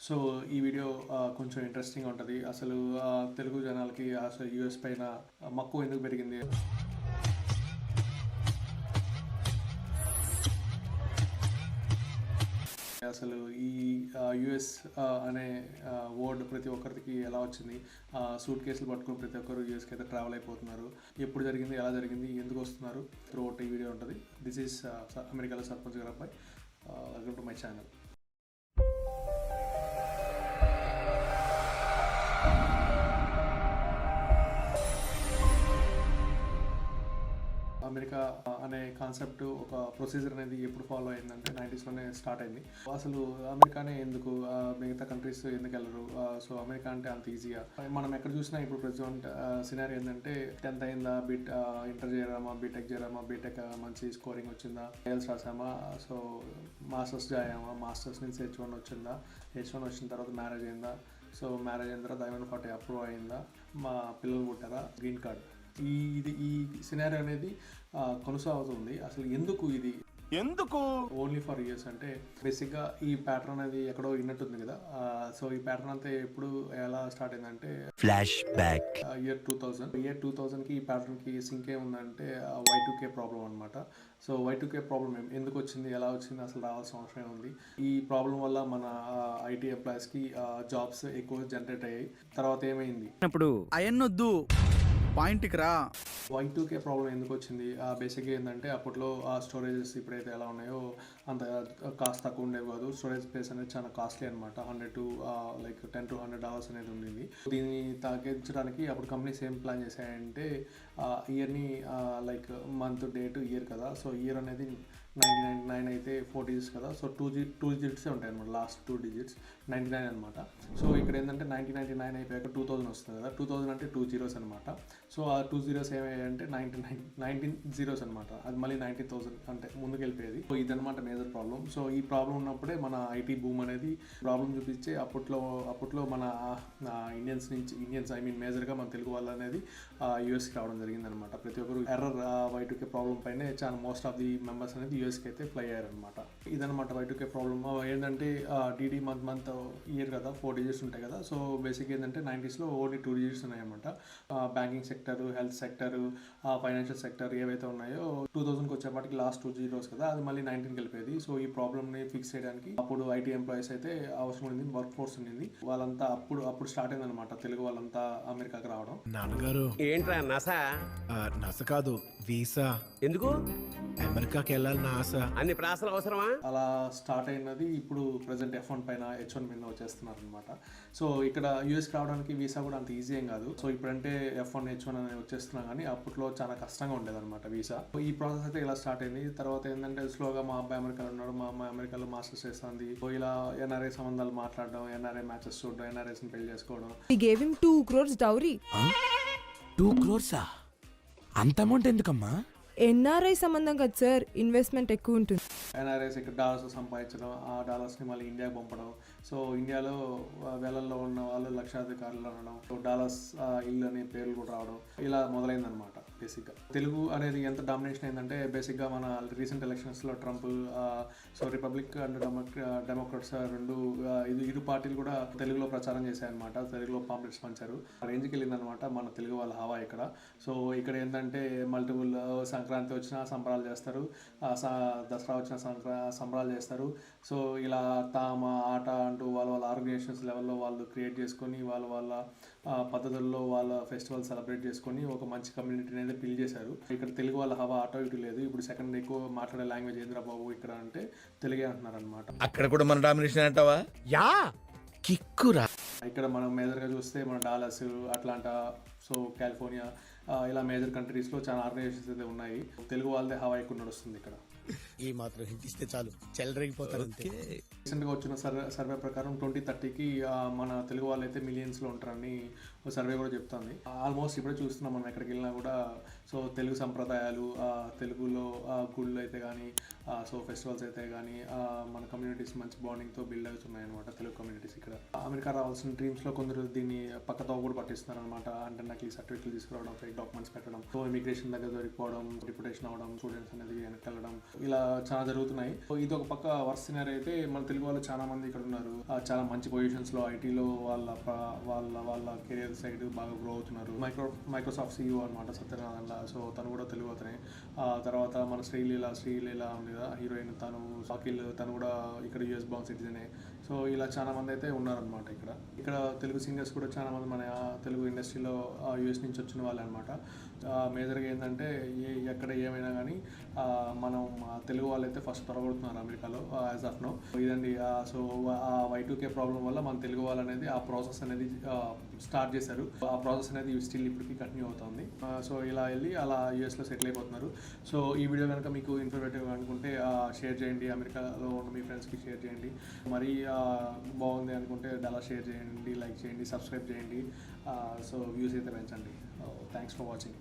So ఈ video కొంచెం interesting ఉంటుంది. అసలు తెలుగు జనాలకి అసలు యూఎస్ పైన మక్కువ ఎందుకు పెరిగింది, అసలు ఈ యుఎస్ అనే వర్డ్ ప్రతి ఒక్కరికి ఎలా వచ్చింది, సూట్ కేసులు పట్టుకుని ప్రతి ఒక్కరు యూఎస్కి అయితే ట్రావెల్ అయిపోతున్నారు, ఎప్పుడు జరిగింది, ఎలా జరిగింది, ఎందుకు వస్తున్నారు, త్రూ అవుట్ ఈ వీడియో ఉంటుంది. దిస్ ఈస్ అమెరికాలో సర్పంచ్ గారు అబ్బాయి. Welcome to my channel. America అనే కాన్సెప్ట్, ఒక ప్రొసీజర్ అనేది ఎప్పుడు ఫాలో అయిందంటే 90s స్టార్ట్ అయింది. అసలు అమెరికానే ఎందుకు, మిగతా కంట్రీస్ ఎందుకు వెళ్ళరు, సో అమెరికా అంటే అంత ఈజీగా. మనం ఎక్కడ చూసినా ఇప్పుడు ప్రెజెంట్ సినారీ ఏంటంటే 10th అయిందా, ఇంటర్ చేరామా, బీటెక్ చేరామా, బీటెక్ మంచి స్కోరింగ్ వచ్చిందా, ఐఎల్స్ రాసామా, సో మాస్టర్స్ జాయామా, మాస్టర్స్ నుంచి H1 వచ్చిందా, H1 వచ్చిన తర్వాత మ్యారేజ్ అయిందా, సో మ్యారేజ్ అయిన తర్వాత I-140 అప్రూవ్ అయిందా, మా పిల్లలు పుట్టారా, గ్రీన్ కార్డ్. ఈ సినారీ అనేది కొనసాగుతుంది. అసలు ఎందుకు ఓన్లీ ఫర్ ఇయర్స్ అంటే బేసిక్గా ఈ ప్యాటర్న్ అనేది ఎక్కడో విన్నట్టుంది కదా. సో ఈ ప్యాటర్న్ అంతా ఎప్పుడు ఎలా స్టార్ట్ అయిందంటే ఫ్లాష్ బ్యాక్ ఇయర్ 2000కి ఈ ప్యాటర్న్కి సింక్ ఏముందంటే Y2K ప్రాబ్లం అనమాట. సో Y2K ప్రాబ్లం ఎందుకు వచ్చింది, ఎలా వచ్చింది, అసలు రావాల్సిన అవసరం ఉంది. ఈ ప్రాబ్లం వల్ల మన ఐటీ ఎంప్లాయీస్కి జాబ్స్ ఎక్కువ జనరేట్ అయ్యాయి. తర్వాత ఏమైంది, ఇప్పుడు అయన్నొద్దు పాయింట్కి రా. Y2K ప్రాబ్లం ఎందుకు వచ్చింది, బేసిక్గా ఏంటంటే అప్పట్లో ఆ స్టోరేజెస్ ఇప్పుడైతే ఎలా ఉన్నాయో అంత కాస్ట్ తక్కువ ఉండేవి కాదు. స్టోరేజ్ స్పేస్ అనేది చాలా కాస్ట్లీ అనమాట. $100 to $10 to $100 అనేది ఉండింది. దీన్ని తగ్గించడానికి అప్పుడు కంపెనీస్ ఏం ప్లాన్ చేశాయంటే ఇయర్ని లైక్ మంత్, డేట్, ఇయర్ కదా. సో ఇయర్ అనేది 1999 అయితే 4 digits కదా. సో 2 digits ఉంటాయి అనమాట, లాస్ట్ 2 digits 99 అనమాట. సో ఇక్కడ ఏంటంటే 1999 అయిపోయాక 2000 వస్తుంది కదా. 2000 అంటే 2 zeros అనమాట. సో ఆ 2 zeros ఏమయ్యాయంటే 19 zeros అనమాట. అది మళ్ళీ 90,000 అంటే ముందుకు వెళ్ళిపోయేది. సో ఇదనమాట మేజర్ ప్రాబ్లం. సో ఈ ప్రాబ్లం ఉన్నప్పుడే మన ఐటీ బూమ్ అనేది ప్రాబ్లం చూపించే అప్పట్లో మన ఇండియన్స్ మేజర్గా మన తెలుగు వాళ్ళు అనేది యూఎస్కి రావడం జరిగిందనమాట. ప్రతి ఒక్కరు ఎర్రర్ Y2K ప్రాబ్లం పైనే చాలా మోస్ట్ ఆఫ్ ది మెంబర్స్ అనేది యూఎస్కి అయితే ఫ్లై అయ్యారనమాట. ఇదనమాట Y2K ప్రాబ్లం. ఏంటంటే డీడీ మంత్ ఇయర్ కదా, 4 digits ఉంటాయి కదా. సో బేసిక్ ఏంటంటే 90s ఓన్లీ 2 digits ఉన్నాయన్నమాట. Banking sector, health sector, financial sector ఏవైతే ఉన్నాయో 2000కి వచ్చేపాటికి లాస్ట్ 2 zeros కదా, అది మళ్ళీ 19కి వెళ్ళిపోయేది. సో ఈ ప్రాబ్లమ్ని ఫిక్స్ చేయడానికి అప్పుడు ఐటీ ఎంప్లాయీస్ అయితే అవసరం ఉంది, వర్క్ ఫోర్స్ ఉండింది. వాళ్ళంతా అప్పుడు స్టార్ట్ అయిందనమాట తెలుగు వాళ్ళంతా అమెరికాకి రావడం. నాన్నగారు ఏంట్రా నసా? నస కాదు, వీసా. ఎందుకు అమెరికాకి వెళ్ళాలని ఆశ. అన్ని ప్రాసలు అవసరమా? అలా స్టార్ట్ అయినది ఇప్పుడు ప్రజెంట్ F1 పైన H1 మీద వచ్చేస్తున్నారు అనమాట. సో ఇక్కడ యూఎస్కి రావడానికి వీసా కూడా అంత ఈజీ ఏం కాదు. సో ఇప్పుడంటే F1, H1 అనేది వచ్చేస్తున్నా కానీ అప్పట్లో చాలా కష్టంగా ఉండేది అనమాట వీసా. ఈ ప్రాసెస్ అయితే ఇలా స్టార్ట్ అయింది. తర్వాత ఏంటంటే స్లోగా మా అబ్బాయి అమెరికాలో ఉన్నాడు, మా అమ్మాయి అమెరికాలో మాస్టర్స్ చేస్తుంది. ఇలా NRI సంబంధాలు మాట్లాడడం, NRI మ్యాచెస్ చూడడం, NRIస్ని పెళ్లి చేసుకోవడం. We gave him 2 crores dowry. 2 crores అంత అమౌంట్ ఎందుకమ్మా? ఎన్ఆర్ఐ సంబంధం కదా సార్, ఇన్వెస్ట్మెంట్ ఎక్కువ ఉంటుంది. NRIs ఇక్కడ డాలర్స్ సంపాదించడం, ఆ డాలర్స్ని మళ్ళీ ఇండియాకి పంపడం. సో ఇండియాలో వేలల్లో ఉన్న వాళ్ళు లక్షాధికారులు అనడం, సో డాలర్స్ ఇల్లు అనే పేర్లు కూడా రావడం, ఇలా మొదలైందనమాట. బేసిక్గా తెలుగు అనేది ఎంత డామినేషన్ అయిందంటే బేసిక్గా మన రీసెంట్ ఎలక్షన్స్లో Trump, so republic and Democrats ఇరు పార్టీలు కూడా తెలుగులో ప్రచారం చేశాయన్నమాట. తెలుగులో పాంప్లెట్స్ పంచారు. రేంజ్కి వెళ్ళిందనమాట మన తెలుగు వాళ్ళ హవా ఇక్కడ. సో ఇక్కడ ఏంటంటే మల్టిపుల్ సంక్రాంతి వచ్చినా సంబరాలు చేస్తారు, దసరా వచ్చిన సంబరాలు చేస్తారు. సో ఇలా తామ ఆట అంటూ వాళ్ళ ఆర్గనైజేషన్స్ లెవెల్లో వాళ్ళు క్రియేట్ చేసుకొని వాళ్ళ పద్ధతుల్లో వాళ్ళ ఫెస్టివల్ సెలబ్రేట్ చేసుకొని ఒక మంచి కమ్యూనిటీ అనేది బిల్డ్ చేశారు. ఇక్కడ తెలుగు వాళ్ళ హవా ఆటో ఇటు లేదు. ఇప్పుడు సెకండ్ ఎక్కువ మాట్లాడే లాంగ్వేజ్ ఏంద్రా బాబు ఇక్కడ అంటే తెలుగే అంటున్నారు అనమాట. అక్కడ కూడా మన డామినేషన్ అంటావా? యా కిక్కురా. ఇక్కడ మనం మేజర్గా చూస్తే మన డాలస్, అట్లాంటా, సో కాలిఫోర్నియా, ఇలా మేజర్ కంట్రీస్లో చాలా ఆర్గనైజేషన్స్ అయితే ఉన్నాయి. తెలుగు వాళ్ళదే హవా ఎక్కువ నడుస్తుంది ఇక్కడ. ఈ మాత్రం హింట్ ఇస్తే చాలు, చెలరేగిపోతారు. రీసెంట్గా వచ్చిన సర్వే ప్రకారం 2030కి మన తెలుగు వాళ్ళు అయితే మిలియన్స్లో ఉంటారని సర్వే కూడా చెప్తుంది. ఆల్మోస్ట్ ఇప్పుడే చూస్తున్నాం మనం ఎక్కడికి వెళ్ళినా కూడా. సో తెలుగు సంప్రదాయాలు, తెలుగులో గుళ్ళు అయితే కానీ, సో ఫెస్టివల్స్ అయితే కానీ మన కమ్యూనిటీస్ మంచి బాండింగ్తో బిల్డ్ అవుతున్నాయి అనమాట తెలుగు కమ్యూనిటీస్ ఇక్కడ. అమెరికా రావాల్సిన డ్రీమ్స్లో కొందరు దీన్ని పక్కతో కూడా పట్టిస్తున్నారు అనమాట. అంటే నాకు ఈ సర్టిఫికేట్లు తీసుకురావడం, ఫేక్ డాక్యుమెంట్స్ పెట్టడం, సో ఇమిగ్రేషన్ దగ్గర దొరికిపోవడం, డిప్యుటేషన్ అవ్వడం, స్టూడెంట్స్ అనేది వెనక్కి వెళ్ళడం, ఇలా చాలా జరుగుతున్నాయి. ఇది ఒక పక్క వర్స్ సినారీ అయితే మన తెలుగు వాళ్ళు చాలా మంది ఇక్కడ ఉన్నారు. చాలా మంచి పొజిషన్స్లో ఐటీలో వాళ్ళ కెరియర్ సైడ్ బాగా గ్రో అవుతున్నారు. మైక్రోసాఫ్ట్ CEO అనమాట సత్యనారాయణ. సో తను కూడా తెలుగు అతనే. తర్వాత మన శ్రీలీల ఉంది కదా హీరోయిన్, తను షాకిల్, తను కూడా ఇక్కడ US బాండ్ సిటిజనే. సో ఇలా చాలా మంది అయితే ఉన్నారనమాట. ఇక్కడ తెలుగు సింగర్స్ కూడా చాలా మంది మన తెలుగు ఇండస్ట్రీలో US నుంచి వచ్చిన వాళ్ళే అనమాట. మేజర్గా ఏంటంటే ఎక్కడ ఏమైనా కానీ మనం తెలుగు వాళ్ళైతే ఫస్ట్ తొలగొడుతున్నారు అమెరికాలో యాజ్ ఆఫ్ నో. ఇదండి. సో ఆ Y2K ప్రాబ్లం వల్ల మన తెలుగు వాళ్ళు అనేది ఆ ప్రాసెస్ అనేది స్టార్ట్ చేశారు. ఆ ప్రాసెస్ అనేది స్టిల్ ఇప్పటికీ కంటిన్యూ అవుతుంది. సో ఇలా వెళ్ళి అలా యూఎస్లో సెటిల్ అయిపోతున్నారు. సో ఈ వీడియో కనుక మీకు ఇన్ఫర్మేటివ్ అనుకుంటే షేర్ చేయండి, అమెరికాలో ఉన్న మీ ఫ్రెండ్స్కి షేర్ చేయండి. మరీ బాగుంది అనుకుంటే అలా షేర్ చేయండి, లైక్ చేయండి, సబ్స్క్రైబ్ చేయండి. సో వ్యూస్ అయితే పెంచండి. Thanks for watching.